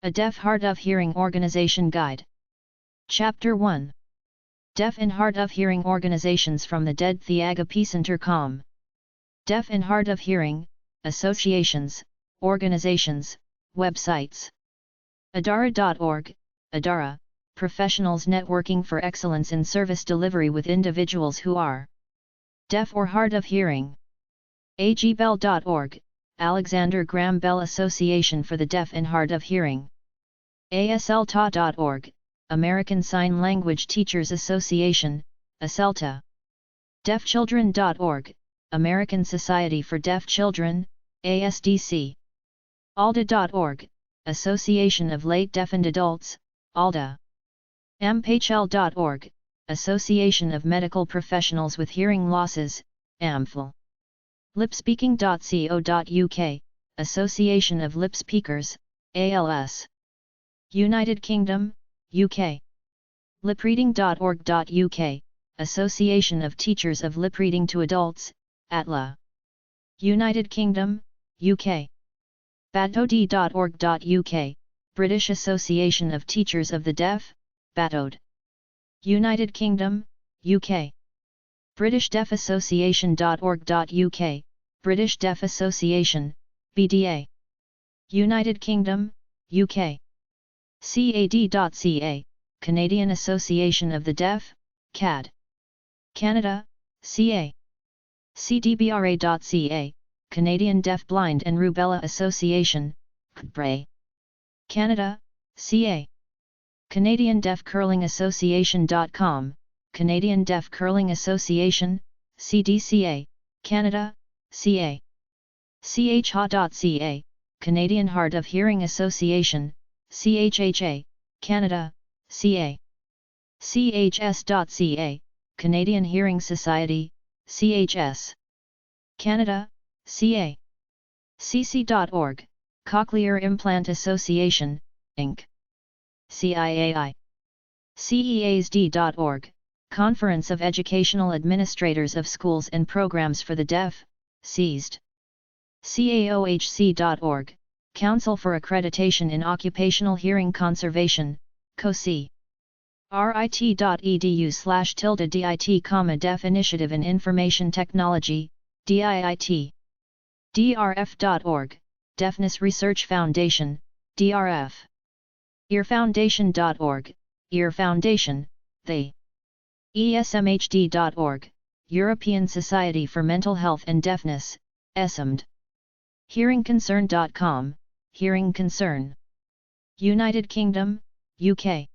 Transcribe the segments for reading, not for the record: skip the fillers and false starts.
A Deaf Hard of Hearing Organization Guide. Chapter 1. Deaf and Hard of Hearing Organizations from the Dead Thiagapisanter.com. Deaf and Hard of Hearing, Associations, Organizations, Websites. Adara.org, Adara, Professionals Networking for Excellence in Service Delivery with individuals who are deaf or hard of hearing. agbell.org, Alexander Graham Bell Association for the Deaf and Hard of Hearing. aslta.org, American Sign Language Teachers Association, ASELTA. deafchildren.org, American Society for Deaf Children, ASDC. alda.org, Association of Late Deafened Adults, ALDA. amphl.org, Association of Medical Professionals with Hearing Losses, AMPHL. lipspeaking.co.uk, Association of Lip Speakers, ALS. United Kingdom, UK. lipreading.org.uk, Association of Teachers of Lip Reading to Adults, ATLA. United Kingdom, UK. batod.org.uk, British Association of Teachers of the Deaf, BATOD. United Kingdom, UK. BritishDeafAssociation.org.uk, British Deaf Association, BDA. United Kingdom, UK. CAD.ca, Canadian Association of the Deaf, CAD. Canada, CA. CDBRA.ca, Canadian Deaf Blind and Rubella Association, CDBRA. Canada, CA. Canadian Deaf Curling Association.com, Canadian Deaf Curling Association, CDCA, Canada, CA. CHA.ca, Canadian Hard of Hearing Association, CHHA, Canada, CA. CHS.ca, Canadian Hearing Society, CHS. Canada, CA. CC.org, Cochlear Implant Association, Inc. CIAI. CEASD.org, Conference of Educational Administrators of Schools and Programs for the Deaf, CEASD. CAOHC.org, Council for Accreditation in Occupational Hearing Conservation, COSI. rit.edu/dit, Deaf Initiative in Information Technology, DIIT. drf.org, Deafness Research Foundation, DRF. earfoundation.org, Ear Foundation, the. esmhd.org, European Society for Mental Health and Deafness, ESMD. hearingconcern.com, Hearing Concern. United Kingdom, UK.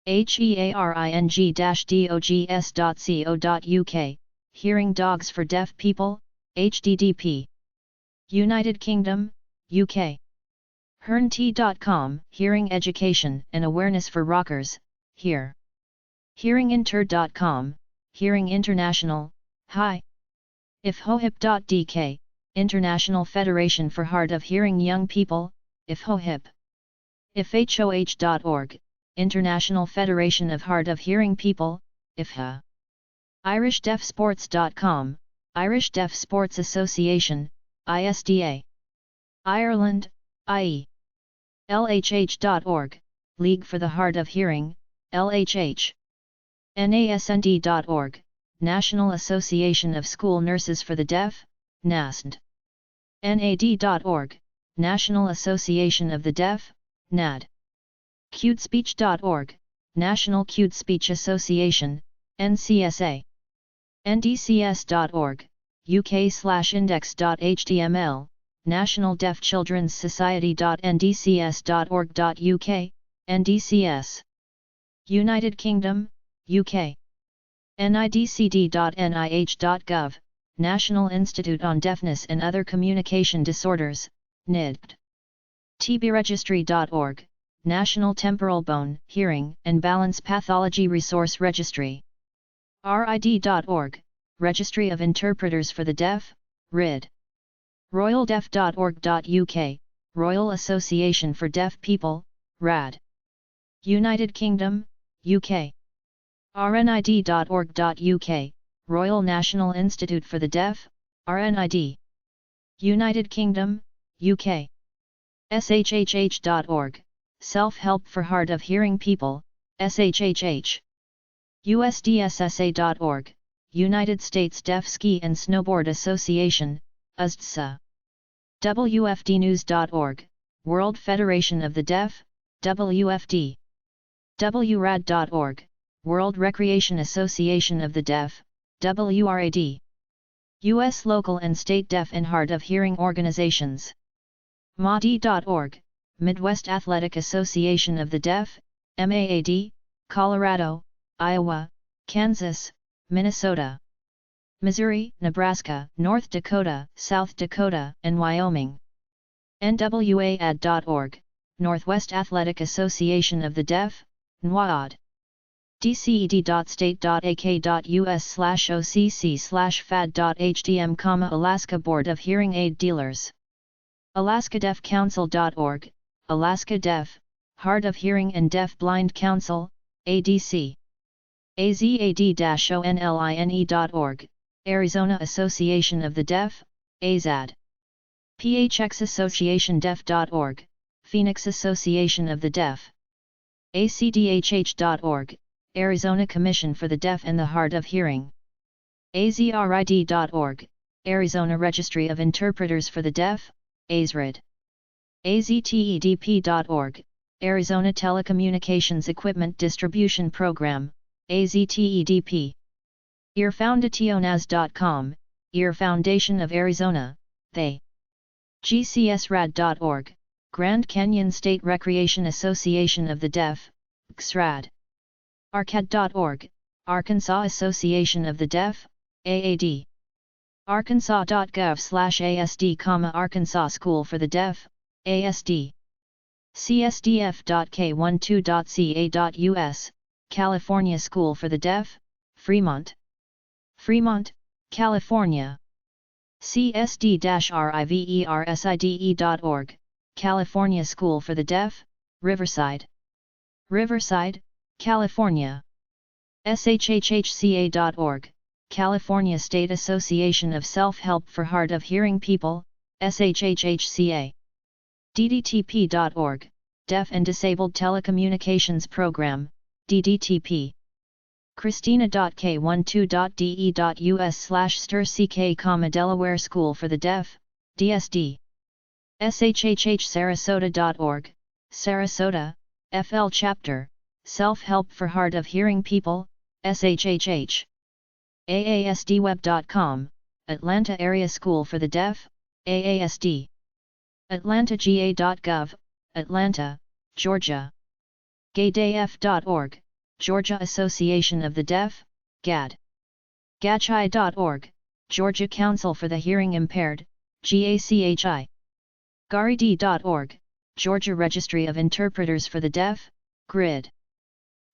hearing-dogs.co.uk, Hearing Dogs for Deaf People, HDDP. United Kingdom, UK. HearnT.com, Hearing Education and Awareness for Rockers, here. HearingInter.com, Hearing International, hi. ifhohip.dk, International Federation for Hard of Hearing Young People, ifhohip. ifhoh.org, International Federation of Hard of Hearing People, IFHA. IrishDeafSports.com, Irish Deaf Sports Association, ISDA. Ireland, IE. LHH.org, League for the Hard of Hearing, LHH. NASND.org, National Association of School Nurses for the Deaf, NASND. NAD.org, National Association of the Deaf, NAD. CuteSpeech.org, National Cute Speech Association, NCSA. NDCS.org, UK/index.html, National Deaf Children's Society.ndcs.org.uk, NDCS. United Kingdom, UK. NIDCD.nih.gov, National Institute on Deafness and Other Communication Disorders, NIDD. tbregistry.org, National Temporal Bone, Hearing and Balance Pathology Resource Registry. RID.org, Registry of Interpreters for the Deaf, RID. RoyalDeaf.org.uk, Royal Association for Deaf People, RAD. United Kingdom, UK. RNID.org.uk, Royal National Institute for the Deaf, RNID. United Kingdom, UK. SHHH.org, Self-Help for Hard of Hearing People, SHHH. USDSSA.org, United States Deaf Ski and Snowboard Association, USDSA. WFDnews.org, World Federation of the Deaf, WFD. WRAD.org, World Recreation Association of the Deaf, WRAD. U.S. local and state deaf and hard of hearing organizations. MAAD.org, Midwest Athletic Association of the Deaf, MAAD, Colorado, Iowa, Kansas, Minnesota, Missouri, Nebraska, North Dakota, South Dakota, and Wyoming. NWAAD.org, Northwest Athletic Association of the Deaf, NWAAD. DCED.state.ak.us/occ/fad.hdm, Alaska Board of Hearing Aid Dealers. AlaskaDeafCouncil.org, Alaska Deaf, Hard of Hearing and Deaf Blind Council, ADC. AZAD-ONLINE.org, Arizona Association of the Deaf, AZAD. PHXAssociationDeaf.org, Phoenix Association of the Deaf. ACDHH.org, Arizona Commission for the Deaf and the Hard of Hearing. AZRID.org, Arizona Registry of Interpreters for the Deaf, AZRID. AZTEDP.org, Arizona Telecommunications Equipment Distribution Program, AZTEDP. EarFoundationas.com, Ear Foundation of Arizona, they. GCSRAD.org, Grand Canyon State Recreation Association of the Deaf, GCSRAD. ARCAD.org, Arkansas Association of the Deaf, AAD. Arkansas.gov/ASD, Arkansas School for the Deaf, ASD. CSDF.K12.ca.us, California School for the Deaf, Fremont. Fremont, California. CSD-RIVERSIDE.org, California School for the Deaf, Riverside. Riverside, California. SHHHCA.org, California State Association of Self-Help for Hard of Hearing People, SHHHCA. DDTP.org, Deaf and Disabled Telecommunications Program, DDTP. Christina.K12.de.us/STIRCK, Delaware School for the Deaf, DSD. SHHH Sarasota.org, Sarasota, FL Chapter, Self-Help for Hard of Hearing People, SHHH. AASDweb.com, Atlanta Area School for the Deaf, AASD. AtlantaGA.gov, Atlanta, Georgia. GayDayF.org, Georgia Association of the Deaf, GAD. GACHI.org, Georgia Council for the Hearing Impaired, GACHI. GARID.org, Georgia Registry of Interpreters for the Deaf, GRID.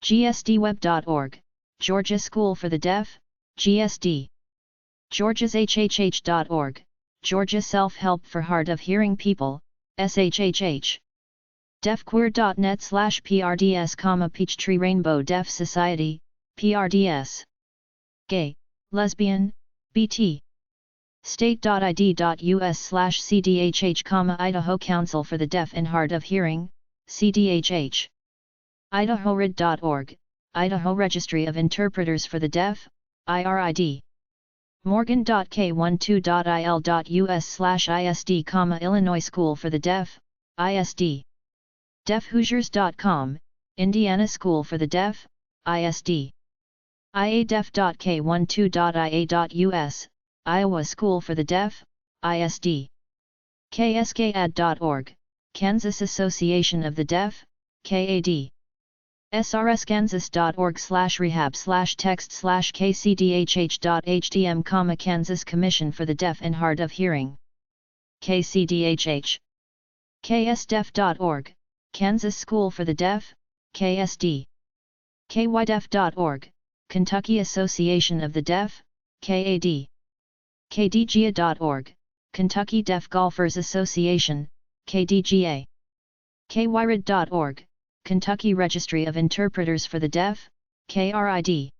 GSDweb.org, Georgia School for the Deaf, GSD. GeorgiaSHHH.org, Georgia Self-Help for Hard of Hearing People, SHHH. Deafqueer.net/PRDS, Peachtree Rainbow Deaf Society, PRDS. Gay, Lesbian, BT. State.id.us/CDHH, Idaho Council for the Deaf and Hard of Hearing, CDHH. IdahoRID.org, Idaho Registry of Interpreters for the Deaf, IRID. Morgan.K12.il.us/ISD, Illinois School for the Deaf, ISD. DeafHoosiers.com, Indiana School for the Deaf, ISD. IADEF.K12.ia.us, Iowa School for the Deaf, ISD. KSKAD.org, Kansas Association of the Deaf, KAD. srskansas.org/rehab/text/kcdhh.hdm, Kansas Commission for the Deaf and Hard of Hearing, KCDHH. ksdef.org, Kansas School for the Deaf, KSD. kydef.org, Kentucky Association of the Deaf, KAD. kdga.org, Kentucky Deaf Golfers Association, KDGA. kyrid.org, Kentucky Registry of Interpreters for the Deaf, KRID.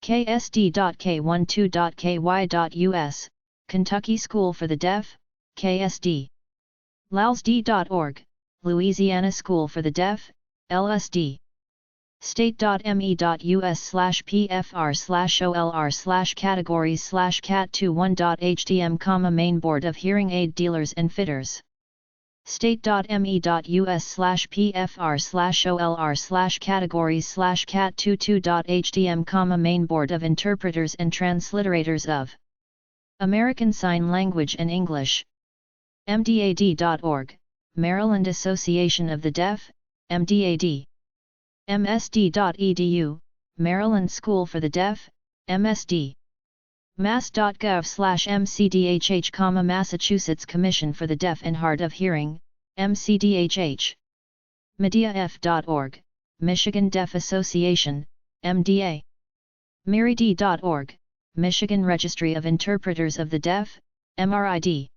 ksd.k12.ky.us, Kentucky School for the Deaf, KSD. lalsd.org, Louisiana School for the Deaf, LSD. state.me.us/pfr/olr/categories/cat21.htm, main board of hearing aid dealers and fitters. state.me.us/pfr/olr/categories/cat22.htm, main board of interpreters and transliterators of American Sign Language and English. mdad.org, Maryland Association of the Deaf, MDAD. msd.edu, Maryland School for the Deaf, MSD. mass.gov/mcdhh, Massachusetts Commission for the Deaf and Hard of Hearing, MCDHH. mediaf.org, Michigan Deaf Association, MDA. MIRID.org, Michigan Registry of Interpreters of the Deaf, MRID.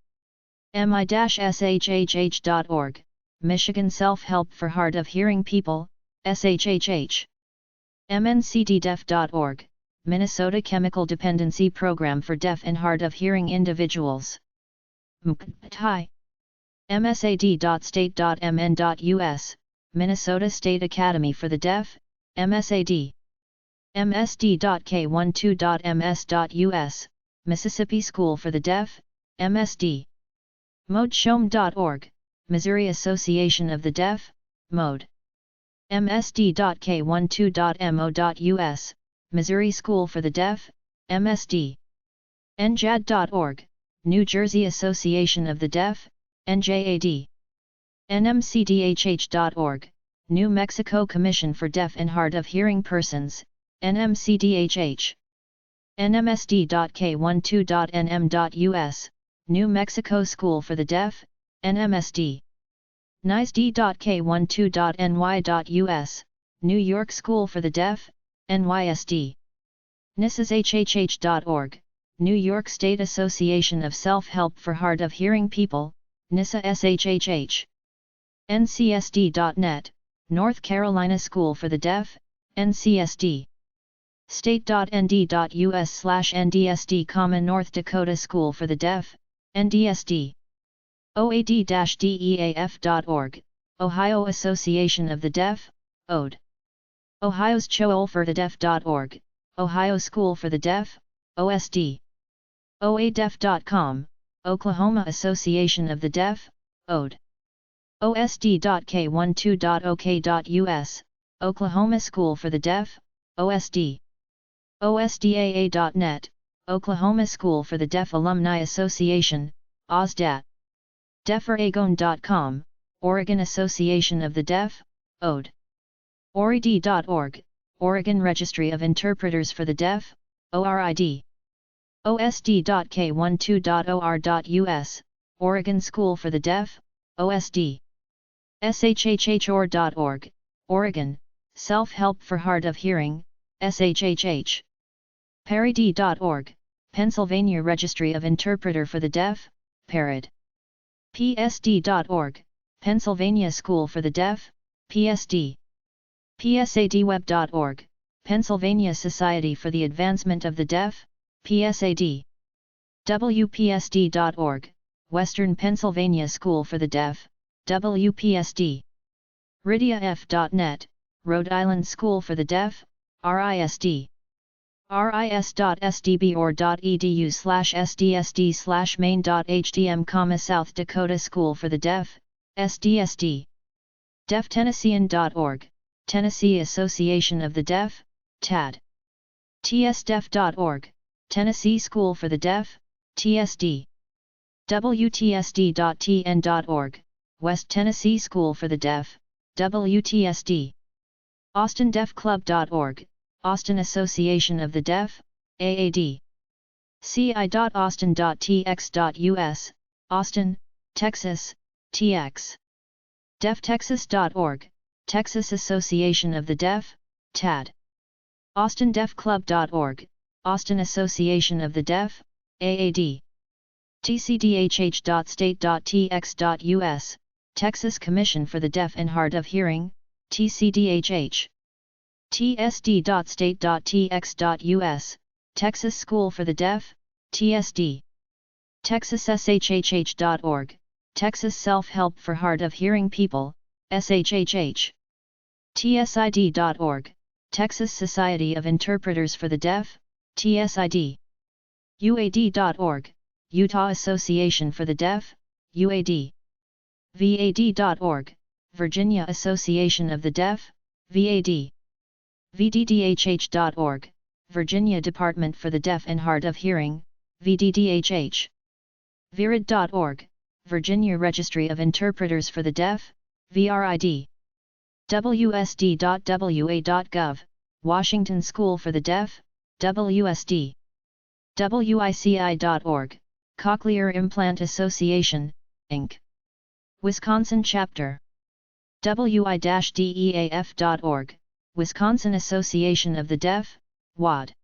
mi-shhh.org, Michigan Self-Help for Hard of Hearing People, SHHH. mncddeaf.org, Minnesota Chemical Dependency Program for Deaf and Hard of Hearing Individuals. MCTI. msad.state.mn.us, Minnesota State Academy for the Deaf, MSAD. msd.k12.ms.us, Mississippi School for the Deaf, MSD. modeshom.org, Missouri Association of the Deaf, MODE. msd.k12.mo.us, Missouri School for the Deaf, MSD. njad.org, New Jersey Association of the Deaf, NJAD. nmcdhh.org, New Mexico Commission for Deaf and Hard of Hearing Persons, NMCDHH. nmsd.k12.nm.us, New Mexico School for the Deaf, NMSD. nysd.k12.ny.us, New York School for the Deaf, NYSD. nisashhh.org, New York State Association of Self-Help for Hard of Hearing People, NISA-SHHH. ncsd.net, North Carolina School for the Deaf, NCSD. state.nd.us/ndsd, North Dakota School for the Deaf, NDSD. oad-deaf.org, Ohio Association of the Deaf, ODE. Ohio's choolforthedeaf.org, Ohio School for the Deaf, OSD. oadef.com, Oklahoma Association of the Deaf, ODE. osd.k12.ok.us, Oklahoma School for the Deaf, OSD. osdaa.net, Oklahoma School for the Deaf Alumni Association, OSDAT. deferagon.com, Oregon Association of the Deaf, ODE. orid.org, Oregon Registry of Interpreters for the Deaf, ORID. osd.k12.or.us, Oregon School for the Deaf, OSD. shhhor.org, Oregon, Self-Help for Hard of Hearing, SHHH. paridi.org, Pennsylvania Registry of Interpreter for the Deaf, PARID. psd.org, Pennsylvania School for the Deaf, PSD. psadweb.org, Pennsylvania Society for the Advancement of the Deaf, PSAD. wpsd.org, Western Pennsylvania School for the Deaf, WPSD. ridiaf.net, Rhode Island School for the Deaf, RISD. ris.sdb.or.edu/sdsd/main.htm, South Dakota School for the Deaf, SDSD. deftennessean.org, Tennessee Association of the Deaf, TAD. tsdef.org, Tennessee School for the Deaf, TSD. wtsd.tn.org, West Tennessee School for the Deaf, WTSD. austindefclub.org, Austin Association of the Deaf, AAD. ci.austin.tx.us, Austin, Texas, TX. deftexas.org, Texas Association of the Deaf, TAD. austindefclub.org, Austin Association of the Deaf, AAD. tcdhh.state.tx.us, Texas Commission for the Deaf and Hard of Hearing, TCDHH. tsd.state.tx.us, Texas School for the Deaf, TSD. texasshhh.org, Texas Self-Help for Hard of Hearing People, SHHH. TSID.org, Texas Society of Interpreters for the Deaf, TSID. UAD.org, Utah Association for the Deaf, UAD. VAD.org, Virginia Association of the Deaf, VAD. VDDHH.org, Virginia Department for the Deaf and Hard of Hearing, VDDHH. VIRID.org, Virginia Registry of Interpreters for the Deaf, VRID. WSD.wa.gov, Washington School for the Deaf, WSD. WICI.org, Cochlear Implant Association, Inc. Wisconsin Chapter. WI-DEAF.org, Wisconsin Association of the Deaf, WAD.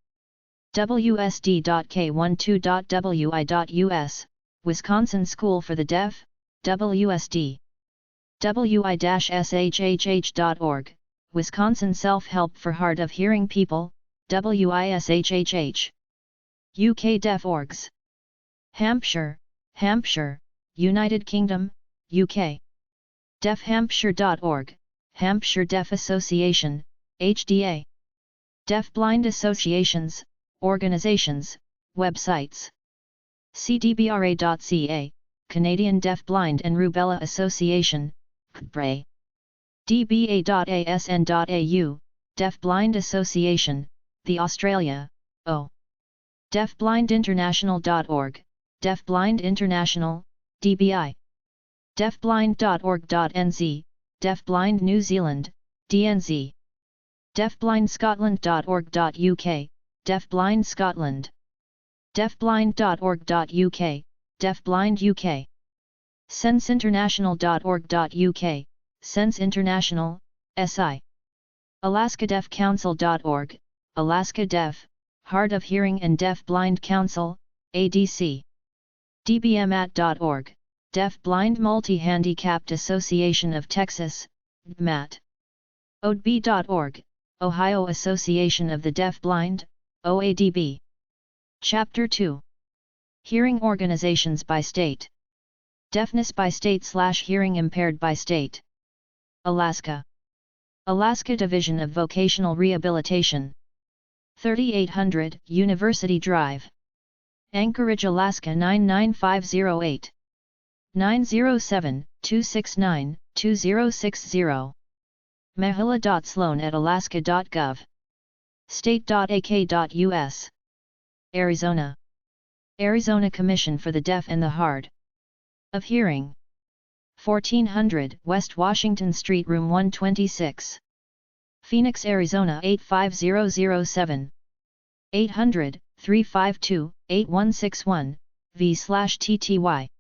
WSD.K12.wi.us, Wisconsin School for the Deaf, WSD. WI-SHHH.org, Wisconsin Self-Help for Hard of Hearing People, WISHHH. UK Deaf Orgs. Hampshire, Hampshire, United Kingdom, UK. DeafHampshire.org, Hampshire Deaf Association, HDA. Deaf-blind associations, organizations, websites. CDBRA.ca, Canadian Deaf-Blind and Rubella Association, CDBRA. DBA.asn.au, Deaf-Blind Association, The Australia, O. Deafblindinternational.org, Deafblind International, DBI. Deafblind.org.nz, Deafblind New Zealand, DNZ. Deafblindscotland.org.uk, Deafblind Scotland. Deafblind.org.uk, Deafblind UK. Senseinternational.org.uk, Sense International, SI. AlaskaDeafCouncil.org, Alaska Deaf, Hard of Hearing and Deaf Blind Council, ADC. DBMAT.org, Deaf Blind Multi-Handicapped Association of Texas, DBMAT. ODB.org, Ohio Association of the Deaf Blind, OADB. Chapter 2. Hearing Organizations by State. Deafness by State/Hearing Impaired by State. Alaska. Alaska Division of Vocational Rehabilitation. 3800 University Drive. Anchorage, Alaska 99508. 907-269-2060. Mahila.sloan@alaska.gov. State.ak.us. Arizona. Arizona Commission for the Deaf and the Hard of Hearing. 1400 West Washington Street, Room 126. Phoenix, Arizona 85007. 800-352-8161, V/TTY.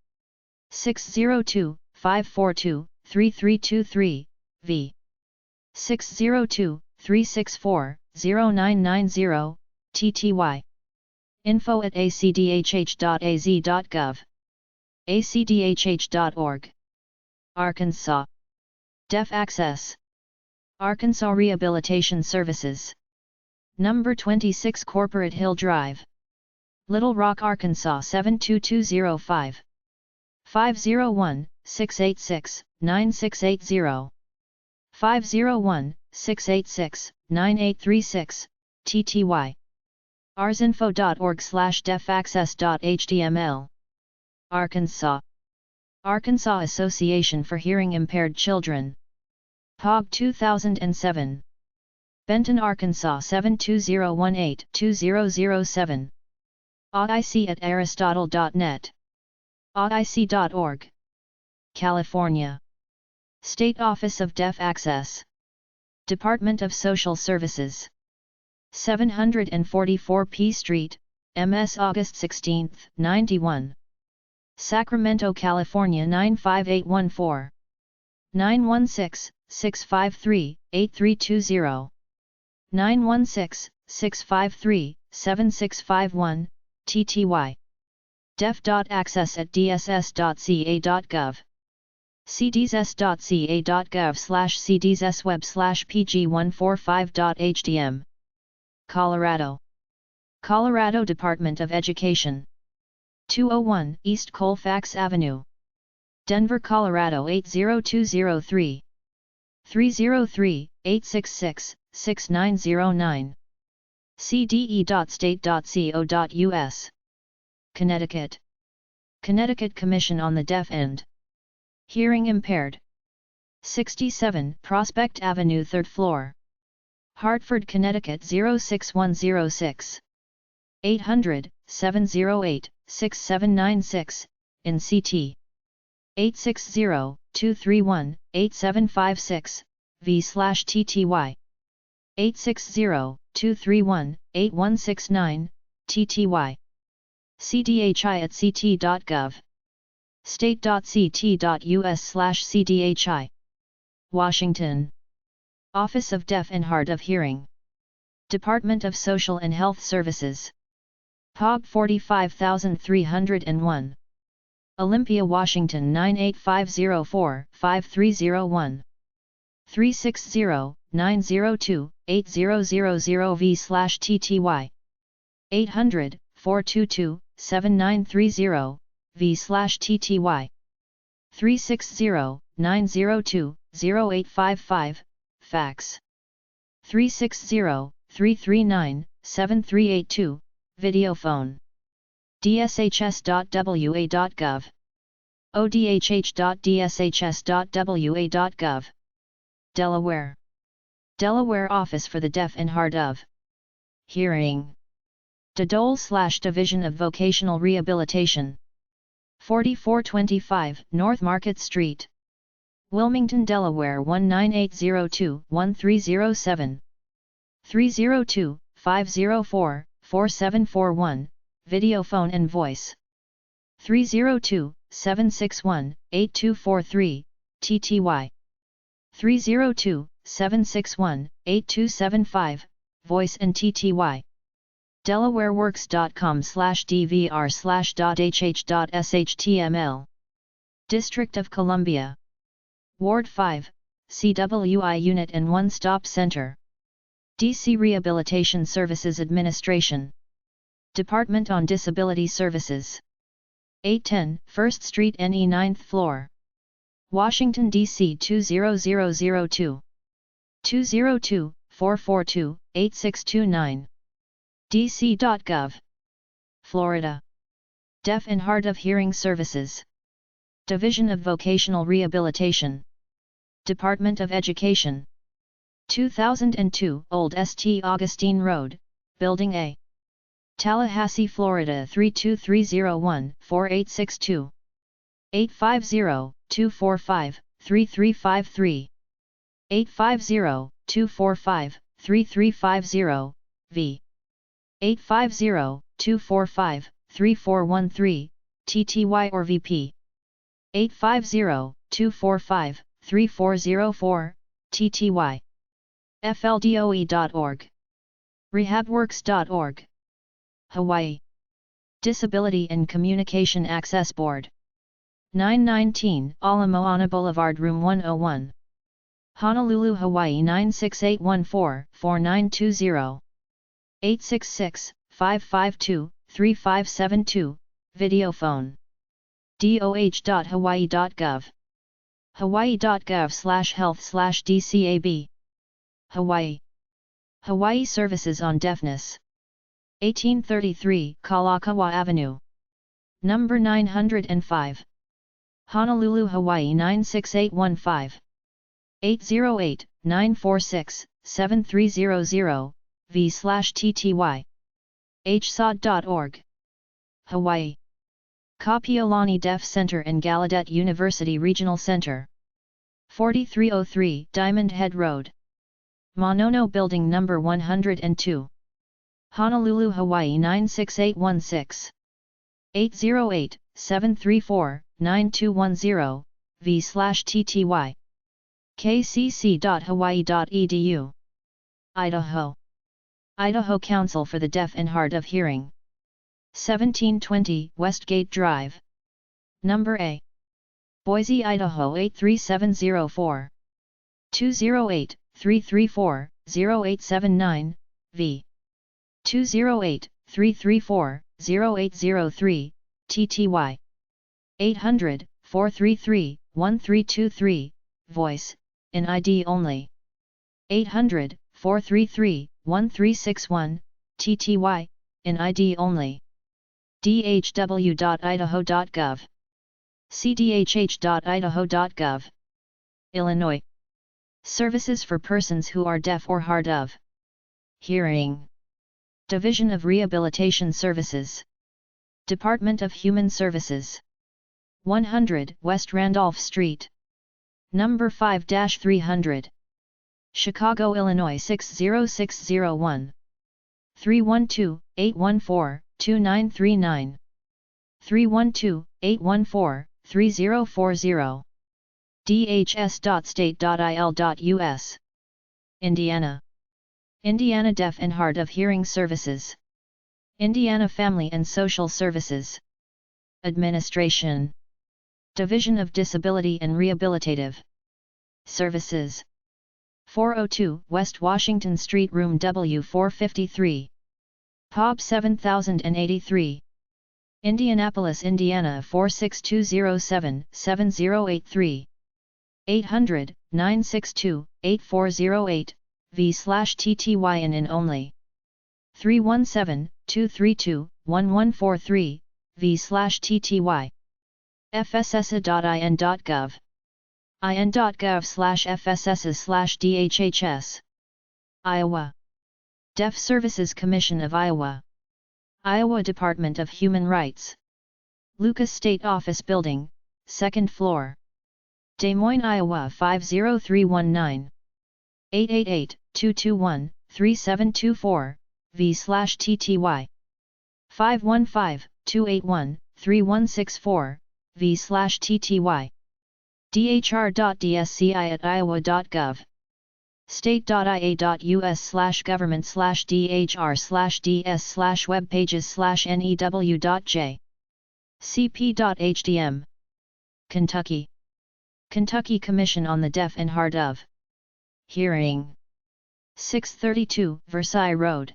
602-542-3323, V. 602-364-0990, TTY. info@acdhh.az.gov. acdhh.org. Arkansas. Deaf Access. Arkansas Rehabilitation Services. Number 26 Corporate Hill Drive. Little Rock, Arkansas 72205. 501-686-9680. 501-686-9836, TTY. arsinfo.org/defaccess.html. Arkansas. Arkansas Association for Hearing Impaired Children. POG 2007. Benton, Arkansas 72018-2007. audic@aristotle.net. audic.org. California. State Office of Deaf Access. Department of Social Services. 744 P Street, MS August 16, 91. Sacramento, California 95814. 916-653-8320. 916-653-7651, TTY. Deaf.access@dss.ca.gov. cdss.ca.gov/cdssweb/pg145.htm. Colorado. Colorado Department of Education. 201 East Colfax Avenue. Denver, Colorado 80203. 303-866-6909. cde.state.co.us. Connecticut. Connecticut Commission on the Deaf and Hearing Impaired. 67 Prospect Avenue 3rd floor. Hartford, Connecticut 06106. 800-708-6796, in CT. 860-231-8756, v/TTY. 860-231-8169, TTY. CDHI at ct.gov. state.ct.us/CDHI. Washington. Office of Deaf and Hard of Hearing. Department of Social and Health Services. POB 45301. Olympia, Washington 98504-5301. 360-902-8000 v/TTY. 800-422-7930, v/TTY. 360-902-0855, fax. 360-339-7382, videophone. dshs.wa.gov. odhh.dshs.wa.gov. Delaware. Delaware Office for the Deaf and Hard of Hearing. DOL/Division of Vocational Rehabilitation. 4425 North Market Street. Wilmington, Delaware 19802-1307. 302-504-4741, videophone and voice. 302-761-8243, TTY. 302-761-8275, voice and TTY. delawareworks.com/dvr/.hh.shtml. District of Columbia. Ward 5, CWI Unit and One Stop Center. DC Rehabilitation Services Administration. Department on Disability Services. 810 1st Street NE 9th floor. Washington, D.C. 20002. 202-442-8629. dc.gov. Florida. Deaf and Hard of Hearing Services. Division of Vocational Rehabilitation. Department of Education. 2002 Old St. Augustine Road, Building A. Tallahassee, Florida 32301-4862. 850-245-3353. 850-245-3350, v. 850-245-3413, TTY or VP. 850-245-3404, TTY. FLDOE.org. Rehabworks.org. Hawaii. Disability and Communication Access Board. 919 Ala Moana Boulevard, Room 101. Honolulu, Hawaii 96814-4920. 866-552-3572, videophone. doh.hawaii.gov. hawaii.gov/health/DCAB. Hawaii. Hawaii Services on Deafness. 1833 Kalakaua Avenue. Number 905. Honolulu, Hawaii 96815. 808-946-7300, v/TTY. hsod.org. Hawaii. Kapiolani Deaf Center and Gallaudet University Regional Center. 4303 Diamond Head Road. Monono Building Number 102. Honolulu, Hawaii 96816. 808-734-9210, v/TTY. kcc.hawaii.edu. Idaho. Idaho Council for the Deaf and Hard of Hearing. 1720 Westgate Drive. Number A. Boise, Idaho 83704. 208-334-0879, v. 208-334-0803, TTY. 433-1323, voice, in ID only. 800-433-1361, TTY, in ID only. dhw.idaho.gov. cdhh.idaho.gov. Illinois. Services for persons who are deaf or hard of hearing. Division of Rehabilitation Services. Department of Human Services. 100 West Randolph Street. Number 5-300. Chicago, Illinois 60601. 312-814-2939. 312-814-3040. dhs.state.il.us. Indiana. Indiana Deaf and Hard of Hearing Services. Indiana Family and Social Services. Administration. Division of Disability and Rehabilitative Services. 402 West Washington Street, Room W453. POB 7083. Indianapolis, Indiana 46207-7083. 800-962-8408, v/TTYN in only. 317-232-1143, v/TTY. fssa.in.gov. in.gov/fss/DHHS. Iowa. Deaf Services Commission of Iowa. Iowa Department of Human Rights. Lucas State Office Building, 2nd floor. Des Moines, Iowa 50319. 888-221-3724, v/TTY. 515-281-3164, v/TTY. dhr.dsci@iowa.gov. state.ia.us/government/dhr/ds/webpages/new.j. cp.hdm. Kentucky. Kentucky Commission on the Deaf and Hard of Hearing. 632 Versailles Road.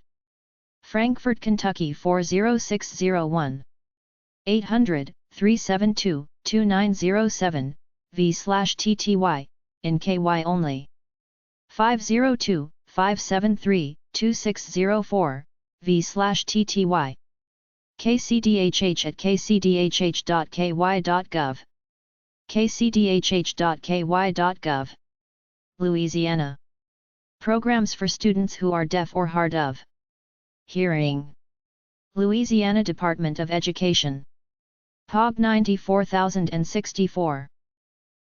Frankfort, Kentucky 40601. 800-372-2907, v/TTY, in KY only. 502-573-2604, v/TTY. kcdhh@kcdhh.ky.gov. kcdhh.ky.gov. Louisiana. Programs for students who are deaf or hard of hearing. Louisiana Department of Education. POB 94064.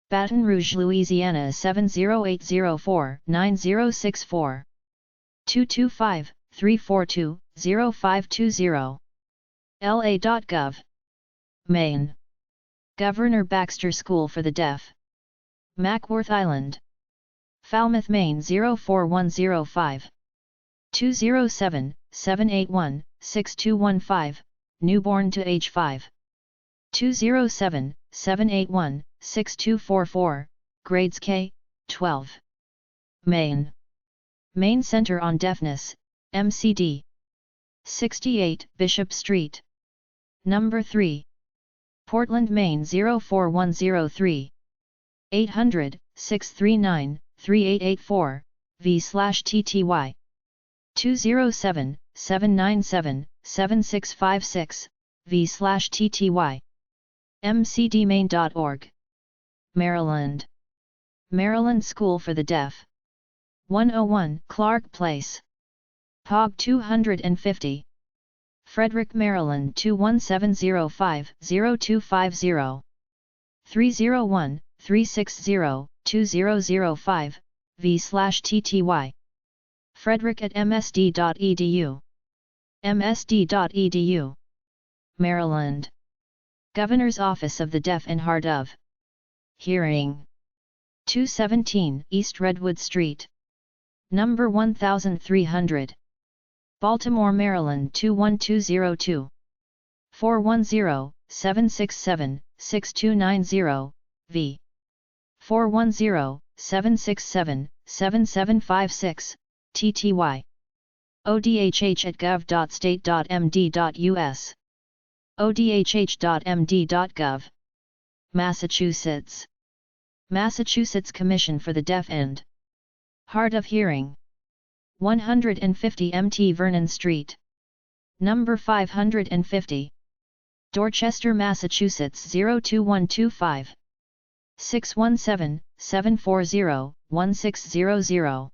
Baton Rouge, Louisiana 70804-9064. 225-342-0520. la.gov. Maine. Governor Baxter School for the Deaf. Mackworth Island. Falmouth, Maine 04105. 207-781-6215, newborn to age 5. 207-781-6244, grades K, 12. Maine. Maine Center on Deafness, MCD. 68 Bishop Street. Number 3. Portland, Maine 04103. 800-639-3884, v/TTY. 207-797-7656, v/TTY. mcdmaine.org. Maryland. Maryland School for the Deaf. 101 Clark Place. POB 250. Frederick, Maryland 21705-0250. 301-360-2005, v/TTY. Frederick at msd.edu. msd.edu. Maryland. Governor's Office of the Deaf and Hard of Hearing. 217 East Redwood Street. Number 1300. Baltimore, Maryland 21202. 410-767-6290, v. 410-767-7756, TTY. odhh@gov.state.md.us. odhh.md.gov. Massachusetts. Massachusetts Commission for the Deaf and Hard of Hearing. 150 MT Vernon Street. Number 550. Dorchester, Massachusetts 02125. 617-740-1600.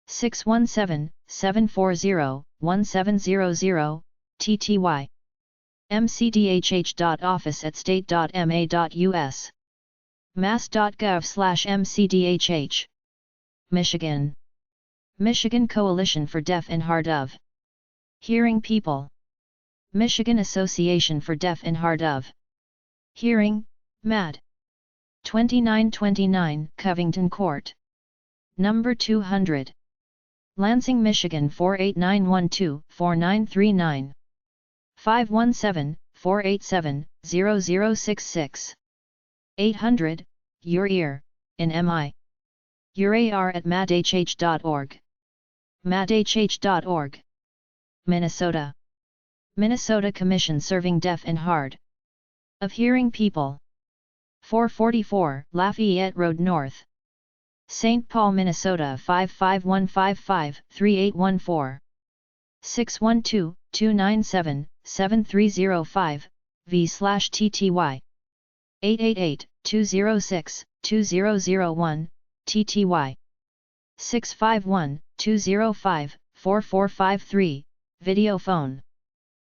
617-740-1700, TTY. mcdhh.office@state.ma.us. mass.gov/mcdhh. Michigan. Michigan Coalition for Deaf and Hard of Hearing People. Michigan Association for Deaf and Hard of Hearing, MAD. 2929 Covington Court. Number 200. Lansing, Michigan 48912-4939. 517-487-0066. 800, Your Ear, in MI. URAR@madhh.org. madhh.org. Minnesota. Minnesota Commission serving deaf and hard of hearing people. 444 Lafayette Road North. St. Paul, Minnesota 55155-3814. 612-297-7305, v/TTY. 888-206-2001, TTY. 651-205-4453, video phone.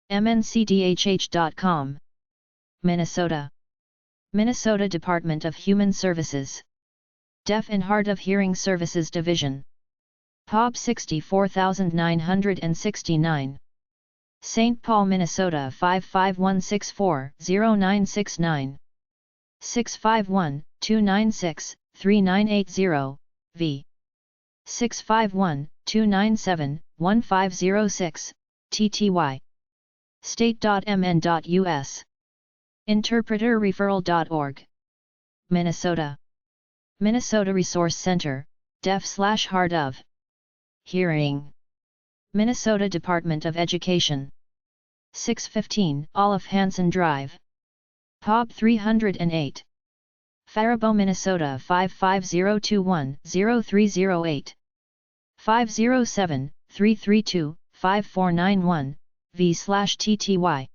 mncdhh.com. Minnesota. Minnesota Department of Human Services. Deaf and Hard of Hearing Services Division. POB 64969. St. Paul, Minnesota 55164-0969. 651-296-3980, v. 651-297-1506, TTY. state.mn.us. interpreterreferral.org. Minnesota. Minnesota Resource Center, Deaf/Hard of Hearing. Minnesota Department of Education. 615 Olive Hansen Drive. POB 308. Faribault, Minnesota 55021-0308. 507-332-5491, v/TTY.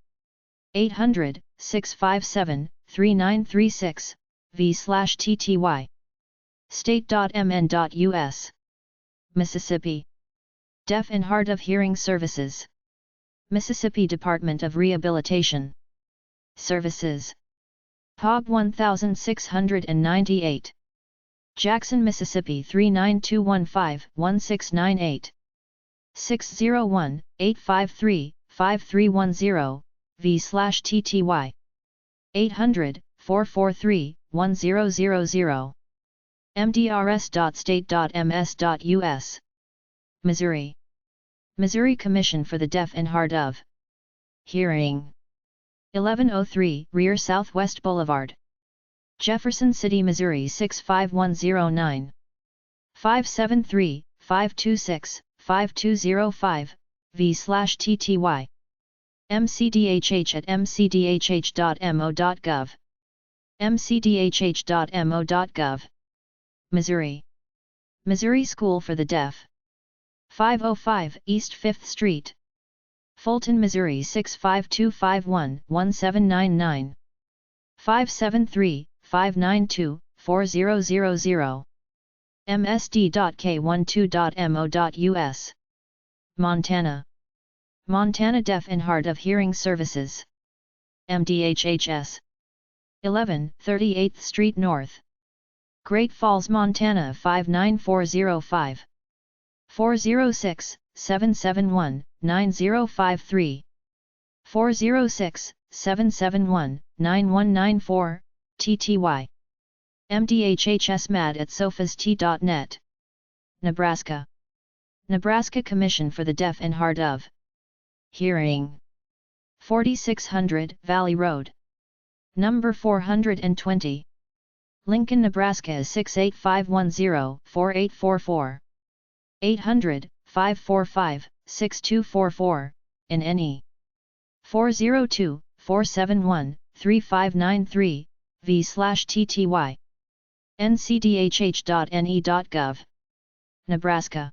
800-657-3936, v/TTY. state.mn.us. Mississippi. Deaf and Hard of Hearing Services. Mississippi Department of Rehabilitation Services. POB 1698. Jackson, Mississippi 39215-1698. 601-853-5310, v/TTY. 800-443-1000. mdrs.state.ms.us. Missouri. Missouri Commission for the Deaf and Hard of Hearing. 1103 Rear Southwest Boulevard. Jefferson City, Missouri 65109. 573-526-5205, v/TTY. mcdhh@mcdhh.mo.gov. mcdhh.mo.gov. Missouri. Missouri School for the Deaf. 505 East 5th Street. Fulton, Missouri 65251-1799. 573-592-4000. msd.k12.mo.us. Montana. Montana Deaf and Hard of Hearing Services. MDHHS. 11 38th Street North. Great Falls, Montana 59405. 406-771-9053. 406-771-9194, TTY. mdhhsmad@sofast.net. Nebraska. Nebraska Commission for the Deaf and Hard of Hearing. 4600 Valley Road. Number 420. Lincoln, Nebraska 68510-4844. 800-545-6244, in NE. 402-471-3593, v/tty. ncdhh.ne.gov. Nebraska.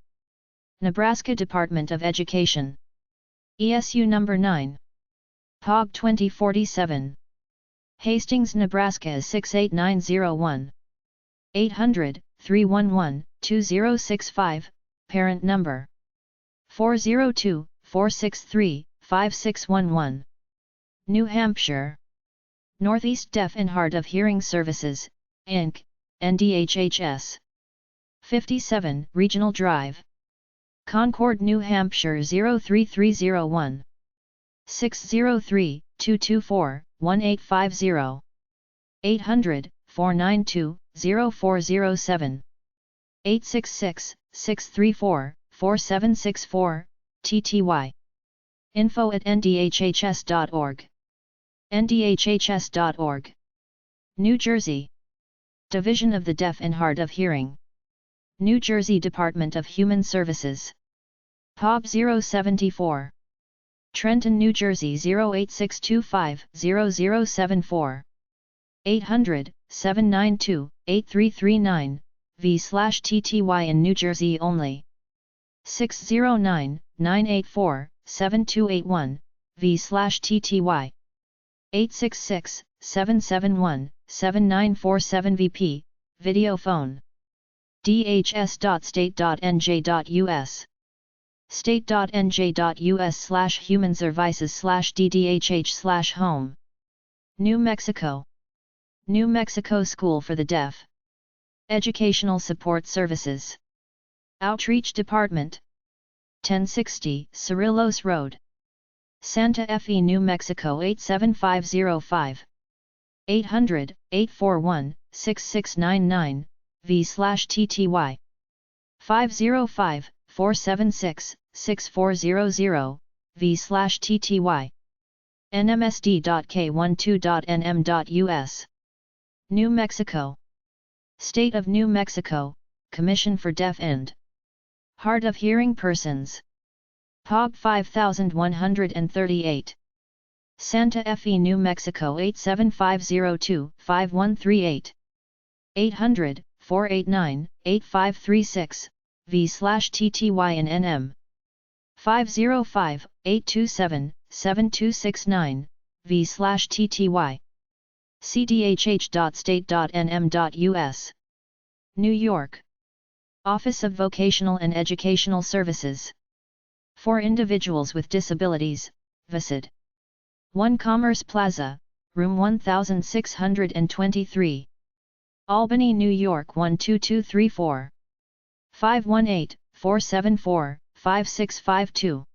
Nebraska Department of Education. ESU number 9. POG 2047. Hastings, Nebraska 68901. 800-311-2065, parent number 402-463-5611. New Hampshire. Northeast Deaf and Hard of Hearing Services, Inc., NDHHS. 57 Regional Drive. Concord, New Hampshire 03301. 603-224-1850. 800-492-0407. 866-634-4764, TTY. info@ndhhs.org. ndhhs.org. New Jersey. Division of the Deaf and Hard of Hearing. New Jersey Department of Human Services. POB 074. Trenton, New Jersey 08625-0074. 800-792-8339, v/tty in New Jersey only. 609-984-7281, v/tty. 866-771-7947 VP, video phone. dhs.state.nj.us. state.nj.us/humanservices/ddhh/home. New Mexico. New Mexico School for the Deaf. Educational Support Services. Outreach Department. 1060 Cerrillos Road. Santa Fe, New Mexico 87505. 800-841-6699, v/tty. 505-476-6400, v/tty. nmsd.k12.nm.us. New Mexico. State of New Mexico, Commission for Deaf and Hard of Hearing Persons. POG 5138. Santa Fe, New Mexico 87502-5138. 800-489-8536, v/tty in NM. 505-827-7269, v/tty. cdhh.state.nm.us. New York. Office of Vocational and Educational Services. For individuals with disabilities, VISD. 1 Commerce Plaza, Room 1623. Albany, New York 12234. 518-474-5652.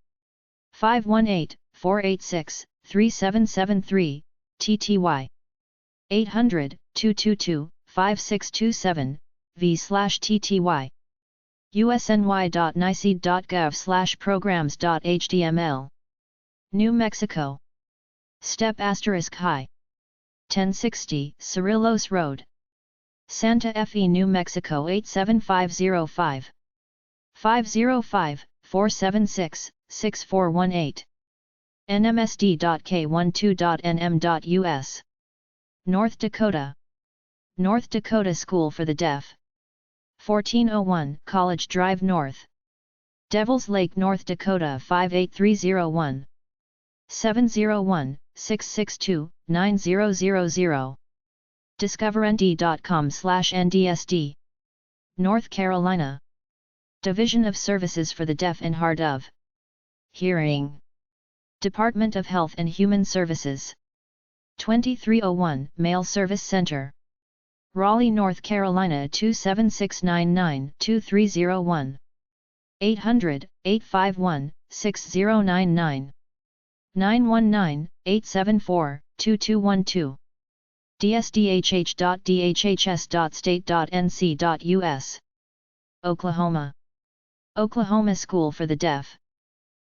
518-486-3773, TTY. 800-222-5627, v/tty. usny.nicd.gov/programs.html. New Mexico. Step *High. 1060 Cerrillos Road. Santa Fe, New Mexico 87505. 505-476-6418. nmsd.k12.nm.us. North Dakota. North Dakota School for the Deaf. 1401 College Drive North. Devils Lake, North Dakota 58301. 701-662-9000. discovernd.com/ndsd. North Carolina. Division of Services for the Deaf and Hard of Hearing. Department of Health and Human Services. 2301 Mail Service Center. Raleigh, North Carolina 27699-2301. 800-851-6099. 919-874-2212. dsdhh.dhhs.state.nc.us. Oklahoma. Oklahoma School for the Deaf.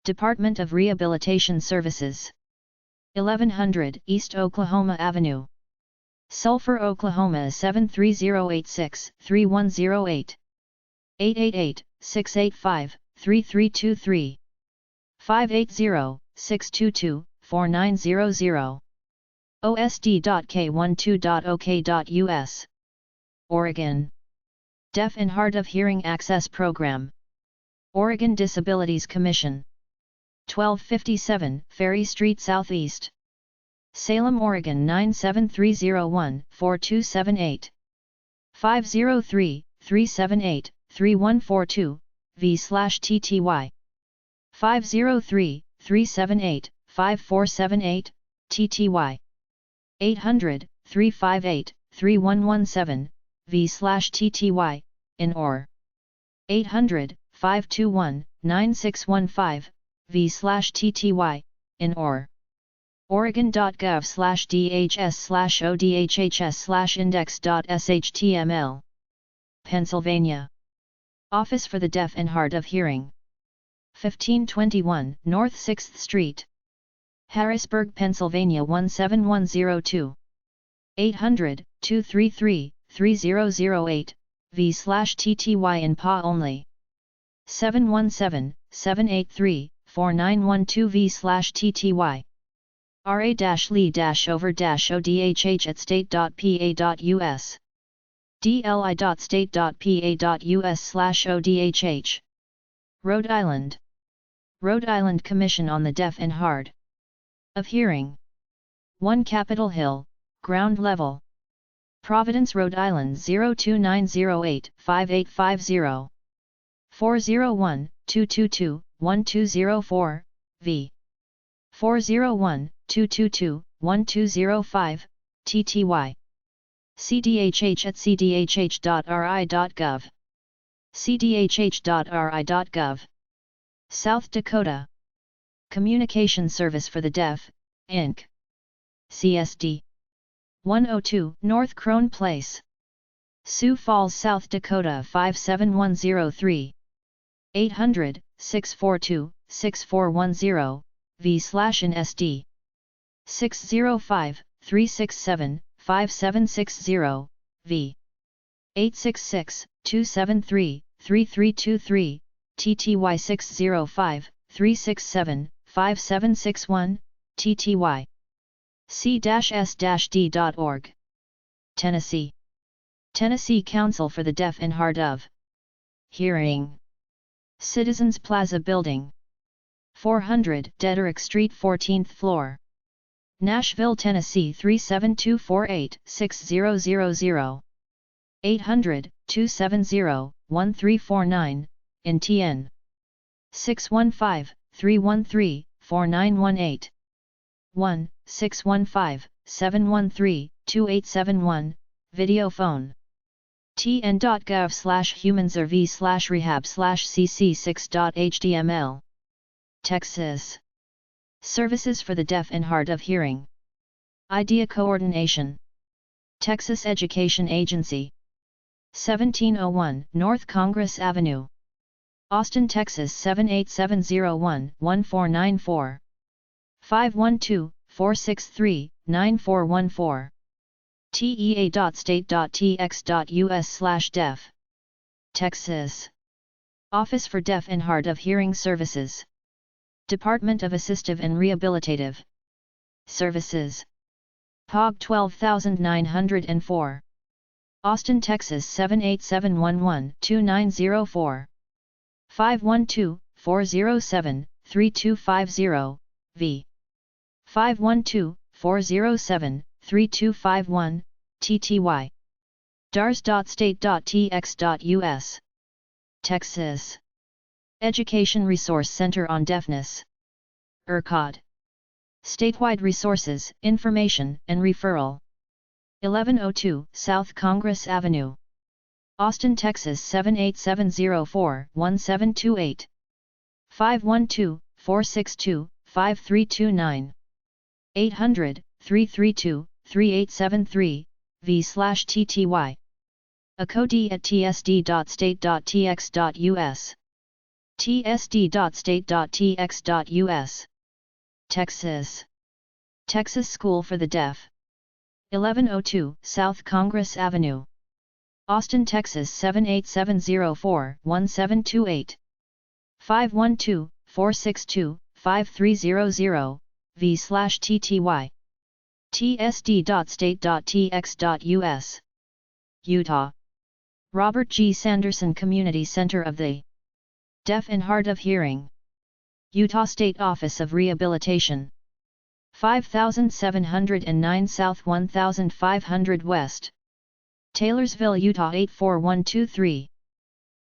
Department of Rehabilitation Services. 1100 East Oklahoma Avenue. Sulphur, Oklahoma 73086-3108. 888-685-3323. 580-622-4900. osd.k12.ok.us. Oregon. Deaf and Hard of Hearing Access Program. Oregon Disabilities Commission. 1257 Ferry Street Southeast. Salem, Oregon 97301-4278. 503-378-3142, v/TTY. 503-378-5478, TTY. 800-358-3117, v/TTY, in or. 800-521-9615, v/TTY, in or. Oregon.gov/DHS/ODHHS/index.SHTML. Pennsylvania. Office for the Deaf and Hard of Hearing. 1521 North 6th Street. Harrisburg, Pennsylvania 17102. 800-233-3008, v/TTY in PA only. 717-783-4912 v/TTY. ra-lee-over-odhh at state.pa.us. dli.state.pa.us/odhh. Rhode Island. Rhode Island Commission on the Deaf and Hard of Hearing. 1 Capitol Hill, ground level. Providence, Rhode Island 02908-5850. 401-222-1204, v. 401-222-1205, TTY. cdhh at cdhh.ri.gov. cdhh.ri.gov. South Dakota. Communication Service for the Deaf, Inc. CSD. 102 North Crone Place. Sioux Falls, South Dakota 57103. 800-642-6410, v/INSD. 605-367-5760, v. 866-273-3323, TTY. 605-367-5761, TTY. c-s-d.org. Tennessee. Tennessee Council for the Deaf and Hard of Hearing. Citizens Plaza Building. 400 Dederick Street, 14th floor. Nashville, Tennessee 37248-6000. 800-270-1349, in TN. 615-313-4918. 1-615-713-2871, video phone. tn.gov/humanserv/rehab/cc6.html. Texas. Services for the Deaf and Hard of Hearing. Idea Coordination. Texas Education Agency. 1701 North Congress Avenue. Austin, Texas 78701-1494. 512-463-9414. tea.state.tx.us/deaf. Texas. Office for Deaf and Hard of Hearing Services. Department of Assistive and Rehabilitative Services. POG 12904. Austin, Texas 78711-2904. 512-407-3250, v. 512-407-3251, TTY. dars.state.tx.us. Texas. Education Resource Center on Deafness. ERCOD. Statewide Resources, Information and Referral. 1102 South Congress Avenue. Austin, Texas 78704-1728. 512-462-5329. 800-332-3873, v/TTY. acodi@tsd.state.tx.us. tsd.state.tx.us. Texas. Texas School for the Deaf. 1102 South Congress Avenue. Austin, Texas 78704-1728. 512-462-5300, v/TTY. tsd.state.tx.us. Utah. Robert G. Sanderson Community Center of the Deaf and Hard of Hearing. Utah State Office of Rehabilitation. 5709 South 1500 West. Taylorsville, Utah 84123.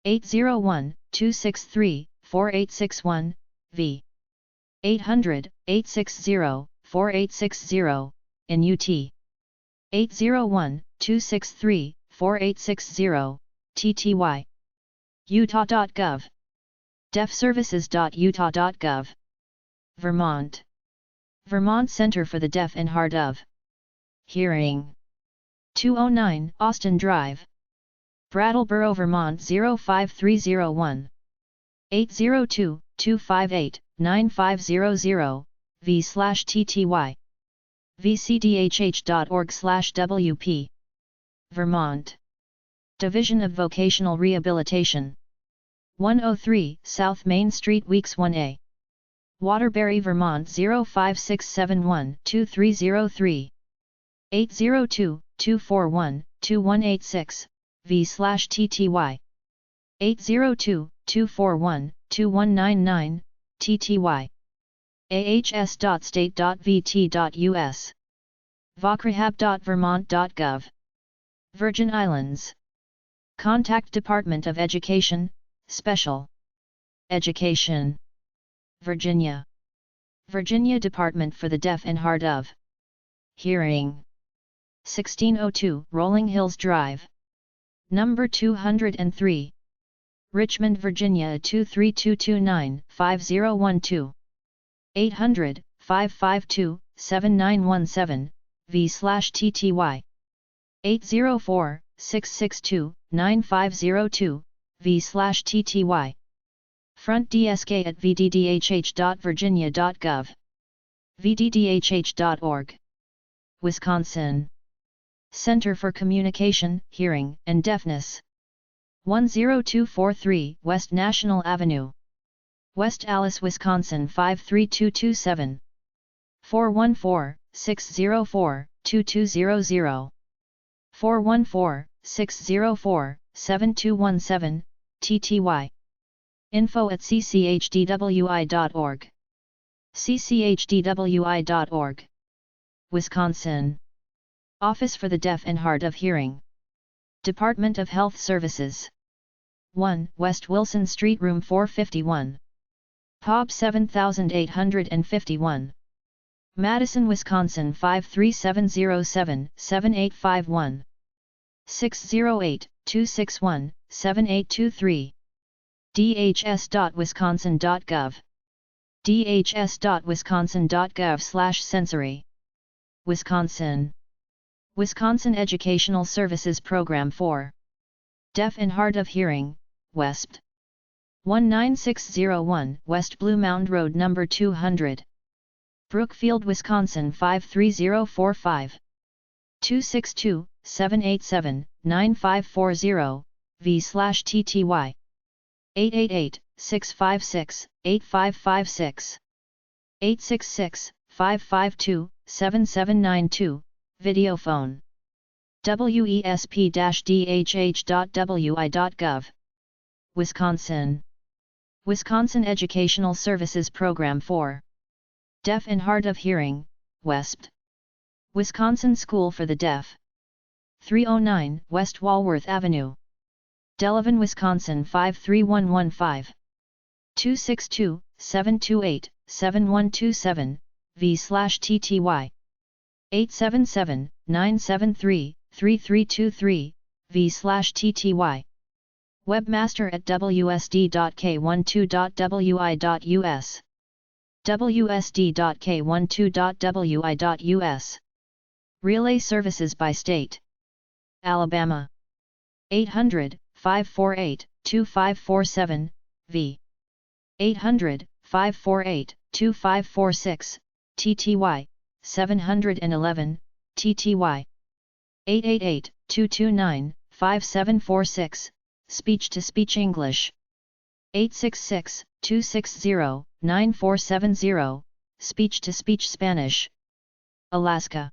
801-263-4861, v. 800-860-4860, in UT. 801-263-4860, TTY. Utah.gov. deafservices.utah.gov. Vermont. Vermont Center for the Deaf and Hard of Hearing. 209 Austin Drive. Brattleboro, Vermont 05301. 802-258-9500, v/TTY. vcdhh.org/WP. Vermont. Division of Vocational Rehabilitation. 103 South Main Street, Weeks 1A. Waterbury, Vermont 05671-2303. 802-241-2186, v/TTY. 802-241-2199, TTY. ahs.state.vt.us. vocrehab.vermont.gov. Virgin Islands. Contact Department of Education, Special Education. Virginia. Virginia Department for the Deaf and Hard of Hearing. 1602 Rolling Hills Drive. Number 203. Richmond, Virginia 23229-5012. 800-552-7917, v/TTY. 804-662-9502, v/TTY. Front desk at vddhh.virginia.gov. vddhh.org. Wisconsin. Center for Communication, Hearing, and Deafness. 10243 West National Avenue. West Allis, Wisconsin 53227. 414-604-2200. 414-604-7217, TTY. info@cchdwi.org. cchdwi.org. Wisconsin. Office for the Deaf and Hard of Hearing. Department of Health Services. 1 West Wilson Street, Room 451. POB 7851. Madison, Wisconsin 53707-7851. 608-261-7823. dhs.wisconsin.gov. dhs.wisconsin.gov/sensory. Wisconsin. Wisconsin Educational Services Program for Deaf and Hard of Hearing, WESP. 19601 West Blue Mound Road, number 200. Brookfield, Wisconsin 53045. 262-787-9540, v/TTY. 888-656-8556. 866-552-7792, videophone. wesp-dhh.wi.gov. Wisconsin. Wisconsin Educational Services Program for Deaf and Hard of Hearing, WESP. Wisconsin School for the Deaf. 309 West Walworth Avenue. Delavan, Wisconsin 53115. 262-728-7127, v/TTY. 877-973-3323, v/TTY. Webmaster at wsd.k12.wi.us. wsd.k12.wi.us. Relay services by state. Alabama. 800-548-2547, v. 800-548-2546, TTY, 711, TTY. 888-229-5746, Speech-to-Speech English. 866-260-9470, Speech-to-Speech Spanish. Alaska.